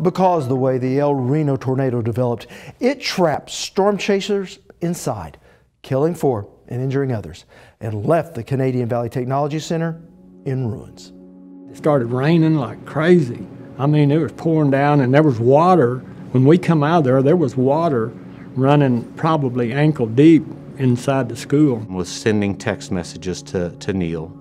Because the way the El Reno tornado developed, it trapped storm chasers inside, killing 4 and injuring others, and left the Canadian Valley Technology Center in ruins. It started raining like crazy. I mean, it was pouring down and there was water. When we come out there was water running probably ankle deep inside the school. I was sending text messages to Neil,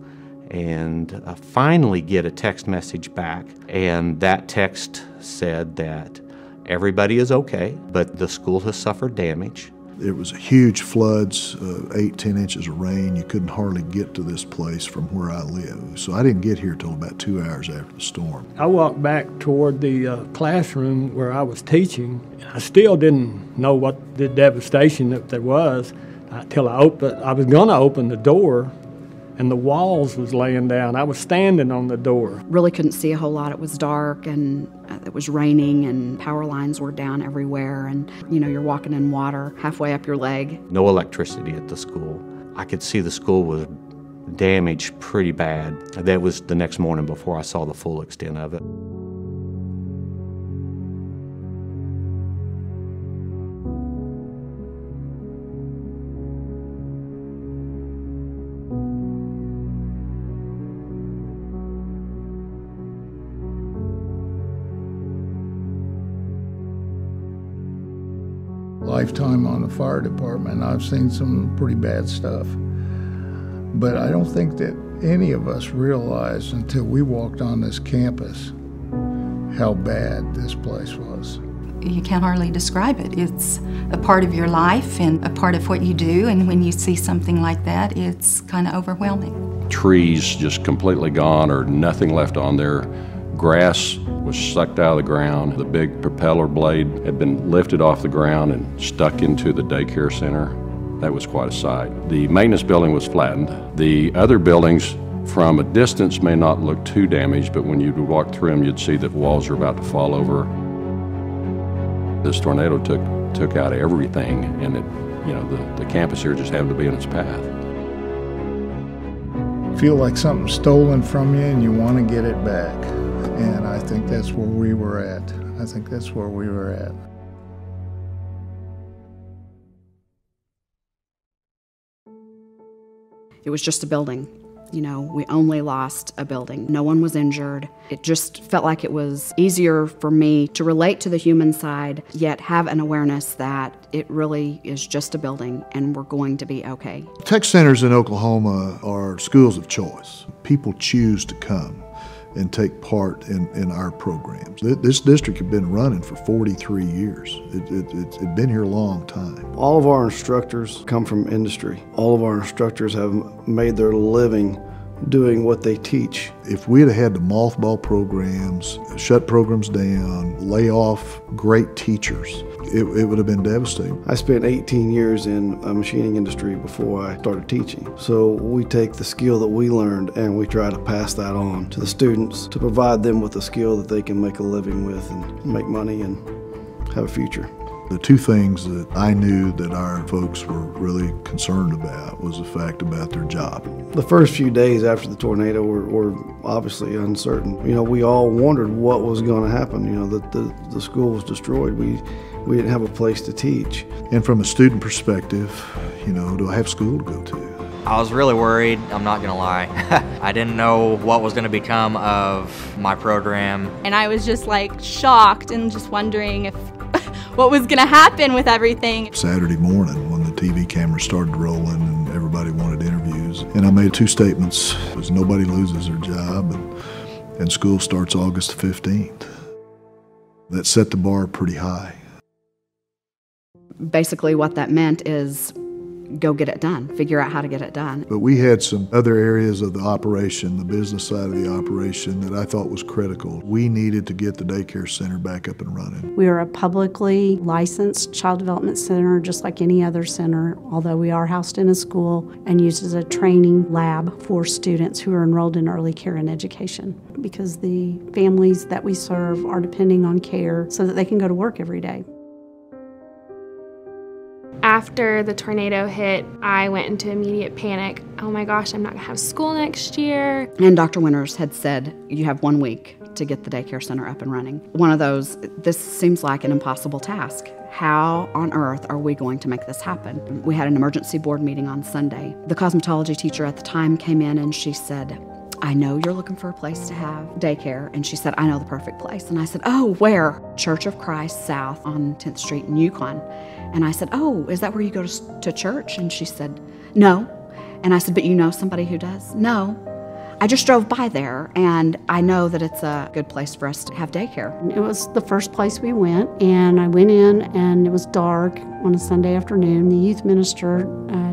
and finally get a text message back, and that text said that everybody is okay, but the school has suffered damage. It was huge floods, 8-10 inches of rain. You couldn't hardly get to this place from where I live. So I didn't get here till about 2 hours after the storm. I walked back toward the classroom where I was teaching. I still didn't know what the devastation that there was until I was going to open the door, and the walls was laying down. I was standing on the door. Really couldn't see a whole lot. It was dark and it was raining and power lines were down everywhere, and you're walking in water halfway up your leg. No electricity at the school. I could see the school was damaged pretty bad. That was the next morning before I saw the full extent of it. Lifetime on the fire department, I've seen some pretty bad stuff. But I don't think that any of us realized until we walked on this campus how bad this place was. You can't hardly describe it. It's a part of your life and a part of what you do, and when you see something like that, it's kind of overwhelming. Trees just completely gone or nothing left on there. Grass was sucked out of the ground. The big propeller blade had been lifted off the ground and stuck into the daycare center. That was quite a sight. The maintenance building was flattened. The other buildings from a distance may not look too damaged, but when you walk through them, you'd see that walls are about to fall over. This tornado took out everything, and the campus here just happened to be in its path. Feel like something's stolen from you and you want to get it back. And I think that's where we were at. It was just a building. We only lost a building. No one was injured. It just felt like it was easier for me to relate to the human side, yet have an awareness that it really is just a building and we're going to be okay. Tech centers in Oklahoma are schools of choice. People choose to come and take part in our programs. This district had been running for 43 years. It's been here a long time. All of our instructors come from industry. All of our instructors have made their living doing what they teach. If we'd have had to mothball programs, shut programs down, lay off great teachers, it would have been devastating. I spent 18 years in the machining industry before I started teaching. So we take the skill that we learned and we try to pass that on to the students to provide them with a skill that they can make a living with and make money and have a future. The two things that I knew that our folks were really concerned about was the fact about their job. The first few days after the tornado were obviously uncertain. We all wondered what was going to happen. That the school was destroyed. We didn't have a place to teach. And from a student perspective, do I have school to go to? I was really worried, I'm not gonna lie. I didn't know what was gonna become of my program. And I was just shocked and just wondering if what was gonna happen with everything. Saturday morning when the TV cameras started rolling and everybody wanted interviews, and I made 2 statements. It was nobody loses their job and school starts August 15th. That set the bar pretty high. Basically what that meant is go get it done, figure out how to get it done. But we had some other areas of the operation, the business side of the operation, that I thought was critical. We needed to get the daycare center back up and running. We are a publicly licensed child development center, just like any other center, although we are housed in a school and used as a training lab for students who are enrolled in early care and education, because the families that we serve are depending on care so that they can go to work every day. After the tornado hit, I went into immediate panic. Oh my gosh, I'm not gonna have school next year. And Dr. Winters had said, you have 1 week to get the daycare center up and running. One of those, this seems like an impossible task. How on earth are we going to make this happen? We had an emergency board meeting on Sunday. The cosmetology teacher at the time came in and she said, I know you're looking for a place to have daycare. And she said, I know the perfect place. And I said, oh, where? Church of Christ South on 10th Street in Yukon. And I said, oh, is that where you go to church? And she said, no. And I said, but you know somebody who does? No. I just drove by there, and I know that it's a good place for us to have daycare. It was the first place we went, and I went in, and it was dark on a Sunday afternoon. The youth minister,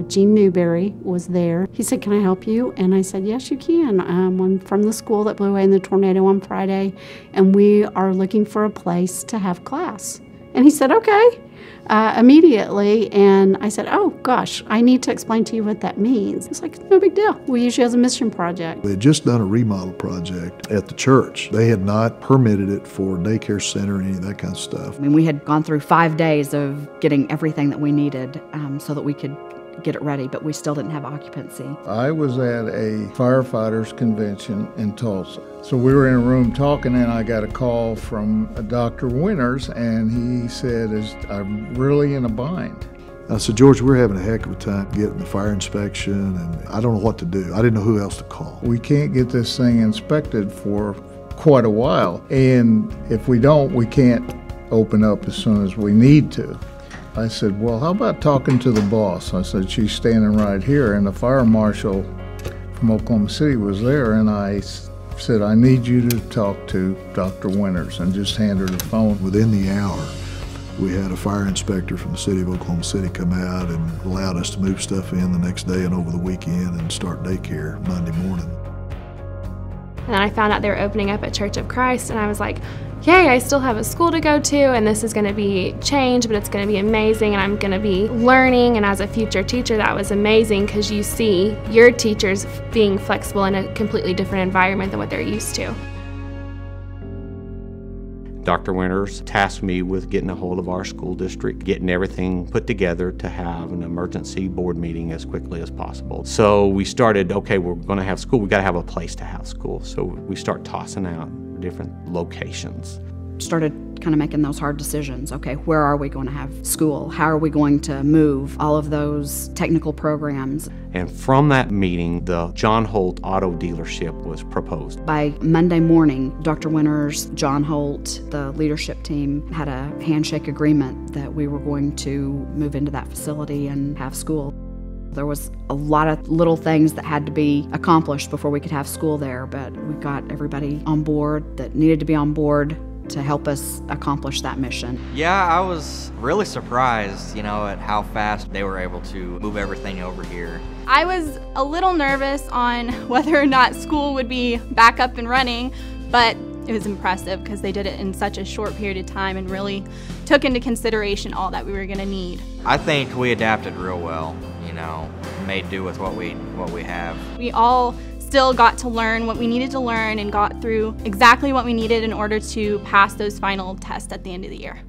Gene Newberry, was there. He said, can I help you? And I said, yes, you can. I'm from the school that blew away in the tornado on Friday, and we are looking for a place to have class. And he said, okay. Immediately, and I said, oh gosh, I need to explain to you what that means. It's like, no big deal. We use you as a mission project. They had just done a remodel project at the church. They had not permitted it for daycare center or any of that kind of stuff. I mean, we had gone through 5 days of getting everything that we needed so that we could get it ready, but we still didn't have occupancy. I was at a firefighters convention in Tulsa. So we were in a room talking, and I got a call from Dr. Winters, and he said, I'm really in a bind. I said, George, we're having a heck of a time getting the fire inspection, and I don't know what to do. I didn't know who else to call. We can't get this thing inspected for quite a while, and if we don't, we can't open up as soon as we need to. I said, well, how about talking to the boss? I said, she's standing right here, and the fire marshal from Oklahoma City was there, and I said, I need you to talk to Dr. Winters, and just hand her the phone. Within the hour, we had a fire inspector from the city of Oklahoma City come out and allowed us to move stuff in the next day and over the weekend and start daycare Monday morning. And then I found out they were opening up at Church of Christ, and I was like, yay, I still have a school to go to, and this is going to be change, but it's going to be amazing, and I'm going to be learning. And as a future teacher, that was amazing because you see your teachers being flexible in a completely different environment than what they're used to. Dr. Winters tasked me with getting a hold of our school district, getting everything put together to have an emergency board meeting as quickly as possible. So we started, okay, we're going to have school, we got to have a place to have school. So we start tossing out different locations. Started kind of making those hard decisions. Okay, where are we going to have school? How are we going to move all of those technical programs? And from that meeting, the John Holt auto dealership was proposed. By Monday morning, Dr. Winters, John Holt, the leadership team had a handshake agreement that we were going to move into that facility and have school. There was a lot of little things that had to be accomplished before we could have school there, but we got everybody on board that needed to be on board to help us accomplish that mission. Yeah, I was really surprised, at how fast they were able to move everything over here. I was a little nervous on whether or not school would be back up and running, but it was impressive because they did it in such a short period of time and really took into consideration all that we were going to need. I think we adapted real well, made do with what we have. We all still got to learn what we needed to learn and got through exactly what we needed in order to pass those final tests at the end of the year.